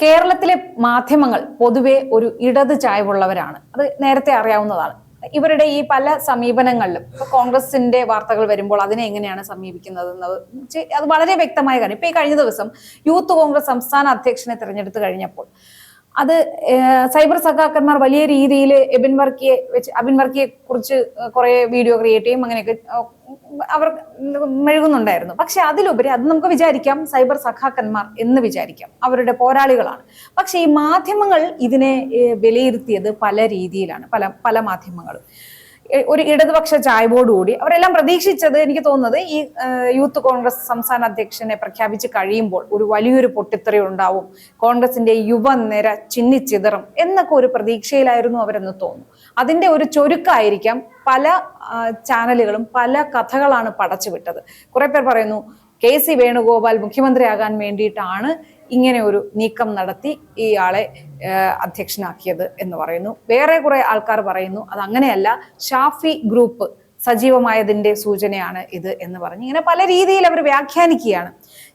കേരളത്തിലെ മാധ്യമങ്ങൾ പൊതുവെ ഒരു ഇടത് ചായ്വുള്ളവരാണ്. അത് നേരത്തെ അറിയാവുന്നതാണ്. ഇവരുടെ ഈ പല സമീപനങ്ങളിലും ഇപ്പൊ കോൺഗ്രസിന്റെ വാർത്തകൾ വരുമ്പോൾ അതിനെ എങ്ങനെയാണ് സമീപിക്കുന്നത് അത് വളരെ വ്യക്തമായ കാര്യം. ഇപ്പൊ ഈ കഴിഞ്ഞ ദിവസം യൂത്ത് കോൺഗ്രസ് സംസ്ഥാന അധ്യക്ഷനെ തിരഞ്ഞെടുത്ത് കഴിഞ്ഞപ്പോൾ അത് സൈബർ സഖാക്കന്മാർ വലിയ രീതിയിൽ അബിൻ വർക്കിയെ കുറിച്ച് കുറെ വീഡിയോ ക്രിയേറ്റ് ചെയ്യും, അങ്ങനെയൊക്കെ അവർ മെഴുകുന്നുണ്ടായിരുന്നു. പക്ഷെ അതിലുപരി അത് നമുക്ക് വിചാരിക്കാം സൈബർ സഖാക്കന്മാർ എന്ന് വിചാരിക്കാം, അവരുടെ പോരാളികളാണ്. പക്ഷെ ഈ മാധ്യമങ്ങൾ ഇതിനെ വിലയിരുത്തിയത് പല രീതിയിലാണ്. പല മാധ്യമങ്ങളും ഒരു ഇടതുപക്ഷ ചായ്വോടുകൂടി അവരെല്ലാം പ്രതീക്ഷിച്ചത്, എനിക്ക് തോന്നുന്നത് ഈ യൂത്ത് കോൺഗ്രസ് സംസ്ഥാന അധ്യക്ഷനെ പ്രഖ്യാപിച്ച് കഴിയുമ്പോൾ ഒരു വലിയൊരു പൊട്ടിത്തെറി ഉണ്ടാവും, കോൺഗ്രസിന്റെ യുവനിര ചിന്നിച്ചിതറും എന്നൊക്കെ ഒരു പ്രതീക്ഷയിലായിരുന്നു അവരെന്ന് തോന്നുന്നു. അതിന്റെ ഒരു ചുരുക്കമായിരിക്കാം പല ചാനലുകളും പല കഥകളാണ് പടച്ചുവിട്ടത്. കുറെ പേർ പറയുന്നു KC വേണുഗോപാൽ മുഖ്യമന്ത്രിയാകാൻ വേണ്ടിയിട്ടാണ് ഇങ്ങനെ ഒരു നീക്കം നടത്തി ഇയാളെ അധ്യക്ഷനാക്കിയത് എന്ന് പറയുന്നു. വേറെ കുറെ ആൾക്കാർ പറയുന്നു അത് അങ്ങനെയല്ല, ഷാഫി ഗ്രൂപ്പ് സജീവമായതിന്റെ സൂചനയാണ് ഇത് എന്ന് പറഞ്ഞ് ഇങ്ങനെ പല രീതിയിൽ അവർ വ്യാഖ്യാനിക്കുകയാണ്.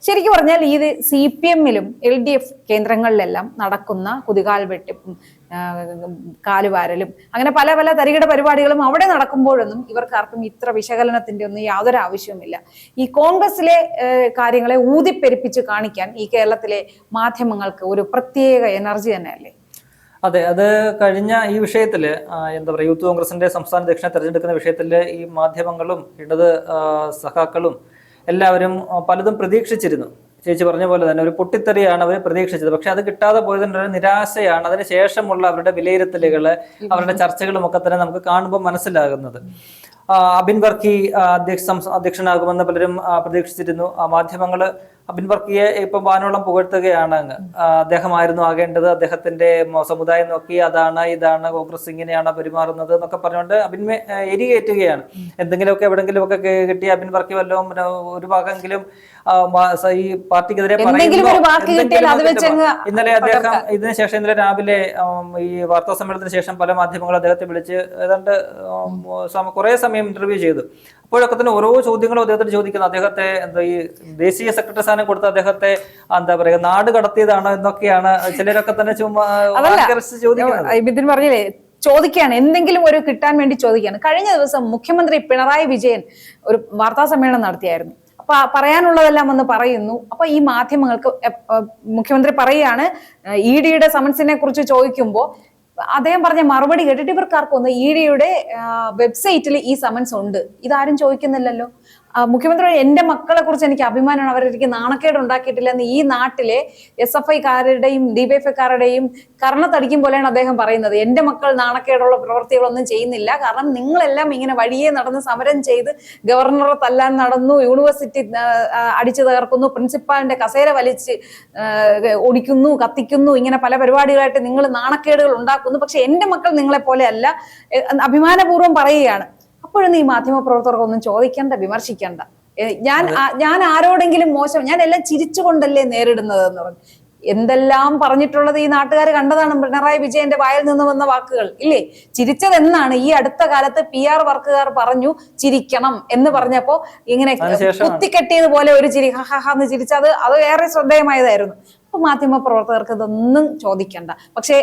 ശരിക്കും പറഞ്ഞാൽ ഇത് CPM-ലും LDF കേന്ദ്രങ്ങളിലെല്ലാം നടക്കുന്ന കുതികാൽ വെട്ടിപ്പും കാലുവാരലും അങ്ങനെ പല തരികിട പരിപാടികളും അവിടെ നടക്കുമ്പോഴൊന്നും ഇവർക്കാർക്കും ഇത്ര വിശകലനത്തിന്റെ ഒന്നും യാതൊരു ആവശ്യവുമില്ല. ഈ കോൺഗ്രസിലെ കാര്യങ്ങളെ ഊതിപ്പെരുപ്പിച്ച് കാണിക്കാൻ ഈ കേരളത്തിലെ മാധ്യമങ്ങൾക്ക് ഒരു പ്രത്യേക എനർജി തന്നെയല്ലേ? അതെ, അത് കഴിഞ്ഞ ഈ വിഷയത്തില് എന്താ പറയുക, യൂത്ത് കോൺഗ്രസിന്റെ സംസ്ഥാന അധ്യക്ഷനെ തെരഞ്ഞെടുക്കുന്ന വിഷയത്തില് ഈ മാധ്യമങ്ങളും ഇടത് സഖാക്കളും എല്ലാവരും പലതും പ്രതീക്ഷിച്ചിരുന്നു. ചേച്ചി പറഞ്ഞ പോലെ തന്നെ ഒരു പൊട്ടിത്തെറിയാണ് അവർ പ്രതീക്ഷിച്ചത്. പക്ഷെ അത് കിട്ടാതെ പോയതിൻ്റെ ഒരു നിരാശയാണ് അതിന് ശേഷമുള്ള അവരുടെ വിലയിരുത്തലുകള്, അവരുടെ ചർച്ചകളും ഒക്കെ തന്നെ നമുക്ക് കാണുമ്പോൾ മനസ്സിലാകുന്നത്. അബിൻ വർക്കി അധ്യക്ഷനാകുമെന്ന് പലരും പ്രതീക്ഷിച്ചിരുന്നു. മാധ്യമങ്ങള് അബിൻ വർക്കിയെ ഇപ്പൊ വാനോളം പുകഴ്ത്തുകയാണ്. അദ്ദേഹമായിരുന്നു ആകേണ്ടത്, അദ്ദേഹത്തിന്റെ സമുദായം നോക്കി അതാണ് ഇതാണ് കോൺഗ്രസ് ഇങ്ങനെയാണ് പെരുമാറുന്നത് എന്നൊക്കെ പറഞ്ഞുകൊണ്ട് അബിൻമെ എരികേറ്റുകയാണ്. എന്തെങ്കിലുമൊക്കെ എവിടെങ്കിലുമൊക്കെ കിട്ടി അബിൻ വർക്കി വല്ലതും ഒരു ഭാഗമെങ്കിലും ഈ പാർട്ടിക്കെതിരെ ഇന്നലെ അദ്ദേഹം ഇതിനുശേഷം ഇന്നലെ രാവിലെ ഈ വാർത്താ സമ്മേളനത്തിന് ശേഷം പല മാധ്യമങ്ങളും അദ്ദേഹത്തെ വിളിച്ച് ഏതാണ്ട് കുറെ സമയം ഇന്റർവ്യൂ ചെയ്തു. അപ്പോഴൊക്കെ തന്നെ ഓരോ ചോദ്യങ്ങളും അദ്ദേഹത്തിന് ചോദിക്കുന്നു. അദ്ദേഹത്തെ എന്താ ഈ ദേശീയ സെക്രട്ടറി സ്ഥാനം കൊടുത്ത് അദ്ദേഹത്തെ എന്താ പറയുക നാട് കടത്തിയതാണോ എന്നൊക്കെയാണ് ചിലരൊക്കെ തന്നെ ചോദിക്കുന്നത്. പറഞ്ഞില്ലേ, ചോദിക്കുകയാണ്, എന്തെങ്കിലും ഒരു കിട്ടാൻ വേണ്ടി ചോദിക്കുകയാണ്. കഴിഞ്ഞ ദിവസം മുഖ്യമന്ത്രി പിണറായി വിജയൻ ഒരു വാർത്താ സമ്മേളനം നടത്തിയായിരുന്നു. അപ്പൊ പറയാനുള്ളതെല്ലാം ഒന്ന് പറയുന്നു. അപ്പൊ ഈ മാധ്യമങ്ങൾക്ക് മുഖ്യമന്ത്രി പറയുകയാണ് ED-യുടെ സമൻസിനെ കുറിച്ച് ചോദിക്കുമ്പോൾ അദ്ദേഹം പറഞ്ഞ മറുപടി കേട്ടിട്ട് ഇവർക്കാർക്കും ഒന്ന് ED-യുടെ വെബ്സൈറ്റിൽ ഈ സമൻസ് ഉണ്ട്, ഇതാരും ചോദിക്കുന്നില്ലല്ലോ. മുഖ്യമന്ത്രി എന്റെ മക്കളെ കുറിച്ച് എനിക്ക് അഭിമാനമാണ്, അവരെനിക്ക് നാണക്കേട് ഉണ്ടാക്കിയിട്ടില്ല എന്ന് ഈ നാട്ടിലെ SFI-കാരുടെയും DYFI-കാരുടെയും കർണത്തടിക്കും പോലെയാണ് അദ്ദേഹം പറയുന്നത്. എന്റെ മക്കൾ നാണക്കേടുള്ള പ്രവർത്തികളൊന്നും ചെയ്യുന്നില്ല, കാരണം നിങ്ങളെല്ലാം ഇങ്ങനെ വഴിയെ നടന്ന് സമരം ചെയ്ത് ഗവർണറെ തല്ലാൻ നടന്നു, യൂണിവേഴ്സിറ്റി അടിച്ചു തകർക്കുന്നു, പ്രിൻസിപ്പാളിന്റെ കസേര വലിച്ച് ഒടിക്കുന്നു, കത്തിക്കുന്നു, ഇങ്ങനെ പല പരിപാടികളായിട്ട് നിങ്ങൾ നാണക്കേടുകൾ ഉണ്ടാക്കുന്നു. പക്ഷെ എന്റെ മക്കൾ നിങ്ങളെ പോലെ അല്ല, അഭിമാനപൂർവ്വം പറയുകയാണ്. അപ്പോഴൊന്നും ഈ മാധ്യമ പ്രവർത്തകർക്കൊന്നും ചോദിക്കണ്ട, വിമർശിക്കണ്ട. ഞാൻ ആരോടെങ്കിലും മോശം, ഞാൻ എല്ലാം ചിരിച്ചുകൊണ്ടല്ലേ നേരിടുന്നത് എന്ന് പറഞ്ഞു. എന്തെല്ലാം പറഞ്ഞിട്ടുള്ളത് ഈ നാട്ടുകാർ കണ്ടതാണ്. പിണറായി വിജയന്റെ വായിൽ നിന്ന് വന്ന വാക്കുകൾ ഇല്ലേ? ചിരിച്ചത് എന്നാണ് ഈ അടുത്ത കാലത്ത് PR വർക്കുകാർ പറഞ്ഞു ചിരിക്കണം എന്ന് പറഞ്ഞപ്പോ ഇങ്ങനെ കുത്തിക്കെട്ടിയതുപോലെ ഒരു ചിരി, ഹഹന്ന് ചിരിച്ചത് അത് ഏറെ ശ്രദ്ധേയമായതായിരുന്നു. അപ്പൊ മാധ്യമ പ്രവർത്തകർക്ക് ഇതൊന്നും ചോദിക്കണ്ട. പക്ഷെ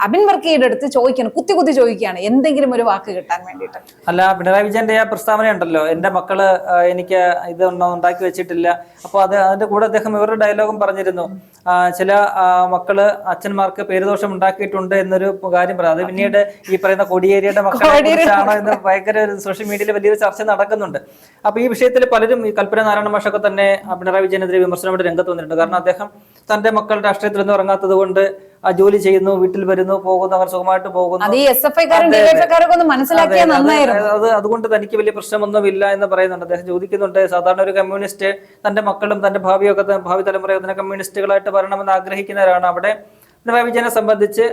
അബിൻ വർക്കിയുടെ അടുത്ത് ചോദിക്കണം, കുത്തി ചോദിക്കുകയാണ് എന്തെങ്കിലും ഒരു വാക്ക് കിട്ടാൻ വേണ്ടിയിട്ട്. അല്ല, പിണറായി വിജയന്റെ ആ പ്രസ്താവന ഉണ്ടല്ലോ, എന്റെ മക്കള് എനിക്ക് ഇതൊന്നും ഉണ്ടാക്കി വെച്ചിട്ടില്ല. അപ്പൊ അതിന്റെ കൂടെ അദ്ദേഹം ഇവരുടെ ഡയലോഗും പറഞ്ഞിരുന്നു, ചില മക്കള് അച്ഛന്മാർക്ക് പേരുദോഷം ഉണ്ടാക്കിയിട്ടുണ്ട് എന്നൊരു കാര്യം പറയാം. അത് പിന്നീട് ഈ പറയുന്ന കോടിയേരിയുടെ മക്കളെ കുറിച്ചാണോ എന്ന് ഭയങ്കര സോഷ്യൽ മീഡിയയിൽ വലിയൊരു ചർച്ച നടക്കുന്നുണ്ട്. അപ്പൊ ഈ വിഷയത്തിൽ പലരും ഈ കൽപ്പന നാരായണ മാഷൊക്കെ തന്നെ പിണറായി വിജയനെതിരെ വിമർശനമായിട്ട് രംഗത്ത് വന്നിട്ടുണ്ട്. കാരണം അദ്ദേഹം തന്റെ മക്കൾ രാഷ്ട്രീയത്തിൽ ഒന്നും ഇറങ്ങാത്തത് കൊണ്ട് ജോലി ചെയ്യുന്നു, വീട്ടിൽ വരുന്നു, പോകുന്നു, അവർ സുഖമായിട്ട് പോകുന്നു. അതുകൊണ്ട് തനിക്ക് വലിയ പ്രശ്നമൊന്നുമില്ല എന്ന് പറയുന്നുണ്ട്. അദ്ദേഹം ചോദിക്കുന്നുണ്ട്, സാധാരണ ഒരു കമ്മ്യൂണിസ്റ്റ് തന്റെ മക്കളും തന്റെ ഭാവി തലമുറയൊക്കെ കമ്മ്യൂണിസ്റ്റുകളായിട്ട് വരണമെന്ന് ആഗ്രഹിക്കുന്നവരാണ്. അവിടെ പിണറായി വിജയനെ സംബന്ധിച്ച്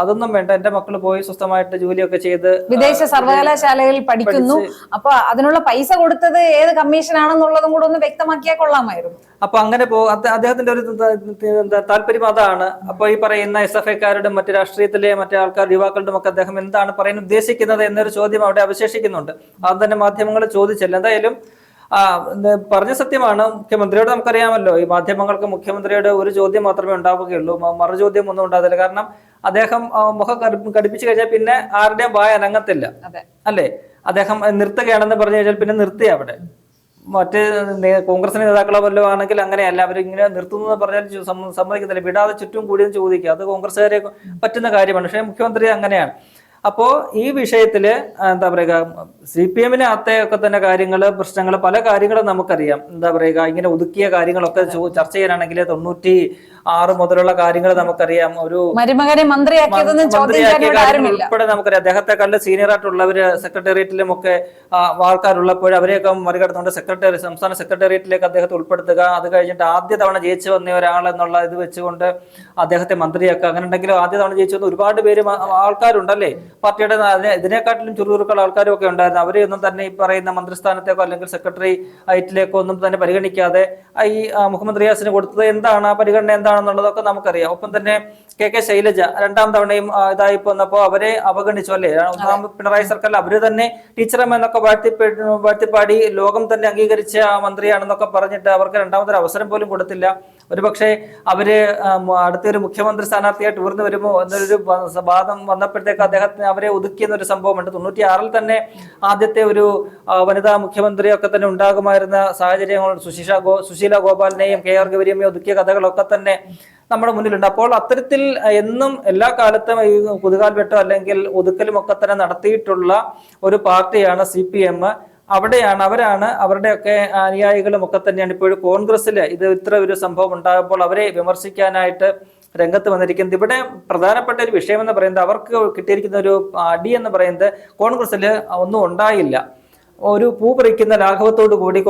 അതൊന്നും വേണ്ട, എന്റെ മക്കൾ പോയി സ്വസ്ഥമായിട്ട് ജോലിയൊക്കെ ചെയ്ത് വിദേശ സർവകലാശാലകളിൽ പഠിക്കുന്നു, അപ്പൊ അതിനുള്ള പൈസ കൊടുത്തത് ഏത് കമ്മീഷനാണെന്നുള്ളതും കൂടെ ഒന്ന് വ്യക്തമാക്കിയാൽ കൊള്ളാമായിരുന്നു. അപ്പൊ അങ്ങനെ അദ്ദേഹത്തിന്റെ ഒരു താല്പര്യം അതാണ്. അപ്പൊ ഈ പറയുന്ന SFI-കാരുടെ മറ്റു രാഷ്ട്രീയത്തിലെ മറ്റു ആൾക്കാർ യുവാക്കളുടെ ഒക്കെ അദ്ദേഹം എന്താണ് പറയാൻ ഉദ്ദേശിക്കുന്നത് എന്നൊരു ചോദ്യം അവിടെ അവശേഷിക്കുന്നുണ്ട്. അത് തന്നെ മാധ്യമങ്ങൾ ചോദിച്ചില്ല. എന്തായാലും പറഞ്ഞ സത്യമാണ്. മുഖ്യമന്ത്രിയോട് നമുക്കറിയാമല്ലോ, ഈ മാധ്യമങ്ങൾക്ക് മുഖ്യമന്ത്രിയുടെ ഒരു ചോദ്യം മാത്രമേ ഉണ്ടാവുകയുള്ളൂ, മറുചോദ്യം ഒന്നും ഉണ്ടാകില്ല. കാരണം അദ്ദേഹം മുഖം കടുപ്പിച്ചു കഴിഞ്ഞാൽ പിന്നെ ആരുടെയും വായ അനങ്ങത്തില്ല, അല്ലേ? അദ്ദേഹം നിർത്തുകയാണെന്ന് പറഞ്ഞു കഴിഞ്ഞാൽ പിന്നെ നിർത്തി അവിടെ. മറ്റ് കോൺഗ്രസിന്റെ നേതാക്കളോ വല്ലതും ആണെങ്കിൽ അങ്ങനെയല്ല, അവരിങ്ങനെ നിർത്തുന്നു എന്ന് പറഞ്ഞാൽ സമ്മതിക്കത്തില്ല, വിടാതെ ചുറ്റും കൂടിയും ചോദിക്കുക. അത് കോൺഗ്രസ്സുകാരെ പറ്റുന്ന കാര്യമാണ്. പക്ഷേ മുഖ്യമന്ത്രി അങ്ങനെയാണ്. അപ്പോ ഈ വിഷയത്തില് എന്താ പറയുക, CPM-ന് ഒക്കെ തന്നെ കാര്യങ്ങള്, പ്രശ്നങ്ങൾ, പല കാര്യങ്ങളും നമുക്കറിയാം. എന്താ പറയുക, ഇങ്ങനെ ഒതുക്കിയ കാര്യങ്ങളൊക്കെ ചർച്ച ചെയ്യാനാണെങ്കിൽ 96 മുതലുള്ള കാര്യങ്ങൾ നമുക്കറിയാം. ഒരു മരുമകനെ ഉൾപ്പെടെ നമുക്കറിയാം. അദ്ദേഹത്തെക്കാളും സീനിയർ ആയിട്ടുള്ളവര് സെക്രട്ടേറിയറ്റിലും ഒക്കെ ആൾക്കാരുള്ളപ്പോൾ അവരെയൊക്കെ മറികടന്നുകൊണ്ട് സംസ്ഥാന സെക്രട്ടേറിയറ്റിലേക്ക് അദ്ദേഹത്തെ ഉൾപ്പെടുത്തുക. അത് കഴിഞ്ഞിട്ട് ആദ്യ തവണ ജയിച്ചു വന്ന ഒരാളെന്നുള്ള ഇത് വെച്ചുകൊണ്ട് അദ്ദേഹത്തെ മന്ത്രിയാക്കുക. അങ്ങനെ ഉണ്ടെങ്കിലും ആദ്യ തവണ ജയിച്ചു വന്ന ഒരുപാട് പേര് ആൾക്കാരുണ്ടല്ലേ പാർട്ടിയുടെ. ഇതിനെക്കാട്ടിലും ചുറുചുറുക്കുള്ള ആൾക്കാരും ഒക്കെ ഉണ്ടായിരുന്നു. അവരെയൊന്നും തന്നെ ഈ പറയുന്ന മന്ത്രിസ്ഥാനത്തേക്കോ അല്ലെങ്കിൽ സെക്രട്ടറി ഐറ്റിലേക്കോ ഒന്നും തന്നെ പരിഗണിക്കാതെ ഈ മുഹമ്മദ് റിയാസിന് കൊടുത്തത് എന്താണ്, ആ പരിഗണന എന്താണെന്നുള്ളതൊക്കെ നമുക്കറിയാം. ഒപ്പം തന്നെ KK ശൈലജ 2ാം തവണയും ഇതായി പോന്നപ്പോ അവരെ അവഗണിച്ചു, അല്ലേ? ഒന്നാം പിണറായി സർക്കാരിൽ അവര് തന്നെ ടീച്ചറമ്മ എന്നൊക്കെ വാഴ്ത്തിപ്പാടി ലോകം തന്നെ അംഗീകരിച്ച മന്ത്രിയാണെന്നൊക്കെ പറഞ്ഞിട്ട് അവർക്ക് 2ാമതൊരു അവസരം പോലും കൊടുത്തില്ല. ഒരുപക്ഷെ അവര് അടുത്തൊരു മുഖ്യമന്ത്രി സ്ഥാനാർത്ഥിയായിട്ട് ഉയർന്നു വരുമോ എന്നൊരു വാദം വന്നപ്പോഴത്തേക്ക് അദ്ദേഹത്തിന് അവരെ ഒതുക്കിയെന്നൊരു സംഭവമുണ്ട്. 96-ൽ തന്നെ ആദ്യത്തെ ഒരു വനിതാ മുഖ്യമന്ത്രിയൊക്കെ തന്നെ ഉണ്ടാകുമായിരുന്ന സാഹചര്യങ്ങൾ, സുശീല ഗോപാലിനെയും KR ഗൗരിയമ്മയും ഒതുക്കിയ കഥകളൊക്കെ തന്നെ നമ്മുടെ മുന്നിലുണ്ട്. അപ്പോൾ അത്തരത്തിൽ എന്നും എല്ലാ കാലത്തും ഈ കുതുകാൽ വെട്ടോ അല്ലെങ്കിൽ ഒതുക്കലും ഒക്കെ തന്നെ നടത്തിയിട്ടുള്ള ഒരു പാർട്ടിയാണ് CPM. അവരാണ് അവരുടെയൊക്കെ അനുയായികളും ഒക്കെ തന്നെയാണ് ഇപ്പോഴും കോൺഗ്രസ്സിൽ ഇത്ര ഒരു സംഭവം ഉണ്ടാകുമ്പോൾ അവരെ വിമർശിക്കാനായിട്ട് രംഗത്ത് വന്നിരിക്കുന്നത്. ഇവിടെ പ്രധാനപ്പെട്ട ഒരു വിഷയം എന്ന് പറയുന്നത്, അവർക്ക് കിട്ടിയിരിക്കുന്ന ഒരു അടി എന്ന് പറയുന്നത് കോൺഗ്രസ്സിൽ ഒന്നും ഉണ്ടായില്ല. ഒരു പൂ പറിക്കുന്ന ലാഘവത്തോടു കൂടി യൂത്ത്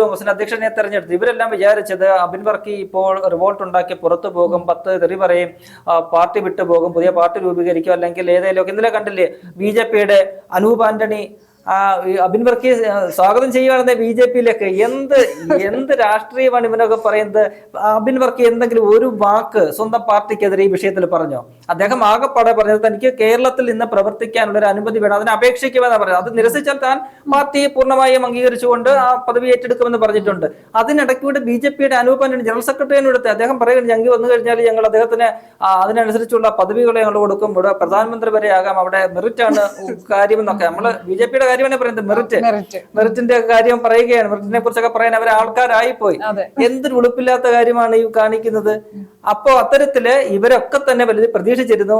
കോൺഗ്രസിന്റെ അധ്യക്ഷനെ തെരഞ്ഞെടുത്തു. ഇവരെല്ലാം വിചാരിച്ചത് അബിൻ വർക്കി ഇപ്പോൾ റിവോൾട്ട് ഉണ്ടാക്കി പുറത്തു പോകും, 10 തെറി പറയും, പാർട്ടി വിട്ടുപോകും, പുതിയ പാർട്ടി രൂപീകരിക്കും, അല്ലെങ്കിൽ ഏതെങ്കിലും. ഇന്നലെ കണ്ടില്ലേ BJP-യുടെ അനൂപ് ആന്റണി അബിൻ വർക്കി സ്വാഗതം ചെയ്യുകയാണെന്ന് BJP-യിലേക്ക്. എന്ത് രാഷ്ട്രീയമാണ് ഇവനൊക്കെ പറയുന്നത്? അബിൻ വർക്കി എന്തെങ്കിലും ഒരു വാക്ക് സ്വന്തം പാർട്ടിക്കെതിരെ ഈ വിഷയത്തിൽ പറഞ്ഞോ? അദ്ദേഹം ആകെപ്പാടെ പറഞ്ഞത് തനിക്ക് കേരളത്തിൽ നിന്ന് പ്രവർത്തിക്കാനുള്ള ഒരു അനുമതി വേണം, അതിനെ അപേക്ഷിക്കുമെന്നാണ് പറഞ്ഞത്. അത് നിരസിച്ചാൽ താൻ പാർട്ടിയെ പൂർണ്ണമായും അംഗീകരിച്ചുകൊണ്ട് ആ പദവി ഏറ്റെടുക്കുമെന്ന് പറഞ്ഞിട്ടുണ്ട്. അതിനിടയ്ക്കൂടെ BJP-യുടെ അനൂപ് ആന്റണി ജനറൽ സെക്രട്ടറിയോട് അദ്ദേഹം പറയുന്നത്, ഞങ്ങൾ വന്നു കഴിഞ്ഞാൽ ഞങ്ങൾ അദ്ദേഹത്തിന് അതിനനുസരിച്ചുള്ള പദവികളെ ഞങ്ങൾ കൊടുക്കും, ഇവിടെ പ്രധാനമന്ത്രി വരെ ആകാം, അവിടെ മെറിറ്റ് ആണ് കാര്യമെന്നൊക്കെ. നമ്മള് BJP-യുടെ കാര്യമാണ് പറയുന്നത്, മെറിറ്റിന്റെ കാര്യം പറയുകയാണ്. മെറിറ്റിനെ കുറിച്ചൊക്കെ പറയാൻ അവർ ആൾക്കാരായിപ്പോയി. എന്തൊരു ഉളുപ്പില്ലാത്ത കാര്യമാണ് ഈ കാണിക്കുന്നത്. അപ്പോ അത്തരത്തില് ഇവരൊക്കെ തന്നെ വലുത് പ്രതീക്ഷിച്ചിരുന്നു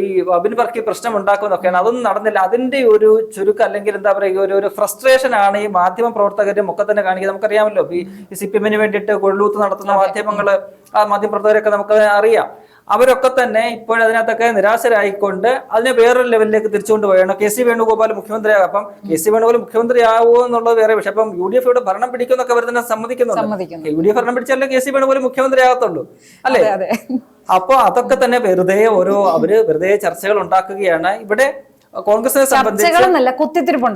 ഈ അബിൻ വർക്കി പ്രശ്നം ഉണ്ടാക്കുമെന്നൊക്കെയാണ്. അതൊന്നും നടന്നില്ല. അതിന്റെ ഒരു ചുരുക്കം അല്ലെങ്കിൽ എന്താ പറയുക, ഒരു ഫ്രസ്ട്രേഷൻ ആണ് ഈ മാധ്യമ പ്രവർത്തകരും ഒക്കെ തന്നെ കാണിക്കുന്നത്. നമുക്കറിയാമല്ലോ, ഈ CPM-ന് വേണ്ടിയിട്ട് കൊള്ളൂത്ത് നടത്തുന്ന മാധ്യമപ്രവർത്തകരൊക്കെ നമുക്ക് അറിയാം. അവരൊക്കെ തന്നെ ഇപ്പോഴതിനകത്തൊക്കെ നിരാശരായിക്കൊണ്ട് അതിനെ വേറൊരു ലെവലിലേക്ക് തിരിച്ചുകൊണ്ട് പോയാണ്. KC വേണുഗോപാൽ മുഖ്യമന്ത്രിയാകും. അപ്പം KC വേണുഗോപാൽ മുഖ്യമന്ത്രിയാവുമോ എന്നുള്ളത് വേറെ വിഷയം. അപ്പം UDF ഇവിടെ ഭരണം പിടിക്കുമെന്നൊക്കെ അവർ തന്നെ സമ്മതിക്കുന്നുണ്ട്. UDF ഭരണം പിടിച്ചാലേ KC വേണുഗോപാൽ മുഖ്യമന്ത്രി ആകത്തുള്ളൂ, അല്ലേ? അപ്പൊ അതൊക്കെ തന്നെ അവര് വെറുതെ ചർച്ചകൾ ഉണ്ടാക്കുകയാണ്. ഇവിടെ കോൺഗ്രസിനെ സംബന്ധിച്ച്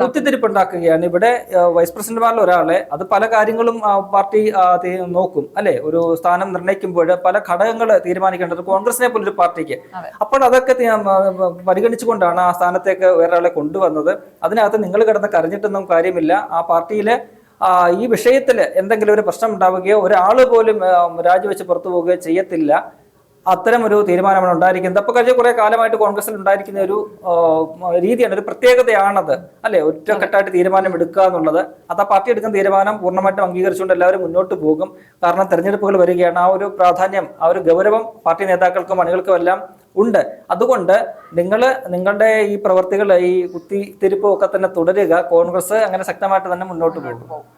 കുത്തിത്തിരിപ്പുണ്ടാക്കുകയാണ്. ഇവിടെ വൈസ് പ്രസിഡന്റുമാരിൽ ഒരാളെ, അത് പല കാര്യങ്ങളും പാർട്ടി നോക്കും, അല്ലെ? ഒരു സ്ഥാനം നിർണ്ണയിക്കുമ്പോൾ പല ഘടകങ്ങൾ തീരുമാനിക്കേണ്ടത് കോൺഗ്രസിനെ പോലൊരു പാർട്ടിക്ക്. അപ്പോൾ അതൊക്കെ പരിഗണിച്ചുകൊണ്ടാണ് ആ സ്ഥാനത്തേക്ക് വേറൊരാളെ കൊണ്ടുവന്നത്. അതിനകത്ത് നിങ്ങൾ കിടന്ന് കരഞ്ഞിട്ടൊന്നും കാര്യമില്ല. ആ പാർട്ടിയിലെ ഈ വിഷയത്തിൽ എന്തെങ്കിലും ഒരു പ്രശ്നം ഉണ്ടാവുകയോ ഒരാൾ പോലും രാജിവെച്ച് പുറത്തു പോവുകയോ ചെയ്യത്തില്ല. അത്തരം ഒരു തീരുമാനമാണ് ഉണ്ടായിരിക്കുന്നത്. അപ്പൊ കഴിഞ്ഞ കുറെ കാലമായിട്ട് കോൺഗ്രസിൽ ഉണ്ടായിരിക്കുന്ന ഒരു രീതിയാണ്, ഒരു പ്രത്യേകതയാണത്, അല്ലെ? ഒറ്റക്കെട്ടായിട്ട് തീരുമാനം എടുക്കുക എന്നുള്ളത്. അത് ആ പാർട്ടി എടുക്കുന്ന തീരുമാനം പൂർണ്ണമായിട്ടും അംഗീകരിച്ചുകൊണ്ട് എല്ലാവരും മുന്നോട്ട് പോകും. കാരണം തെരഞ്ഞെടുപ്പുകൾ വരികയാണ്. ആ ഒരു പ്രാധാന്യം, ആ ഒരു ഗൗരവം പാർട്ടി നേതാക്കൾക്കും അണികൾക്കും എല്ലാം ഉണ്ട്. അതുകൊണ്ട് നിങ്ങളുടെ ഈ പ്രവർത്തികൾ, ഈ കുത്തിത്തിരിപ്പും ഒക്കെ തന്നെ തുടരുക. കോൺഗ്രസ് അങ്ങനെ ശക്തമായിട്ട് തന്നെ മുന്നോട്ട് പോകും.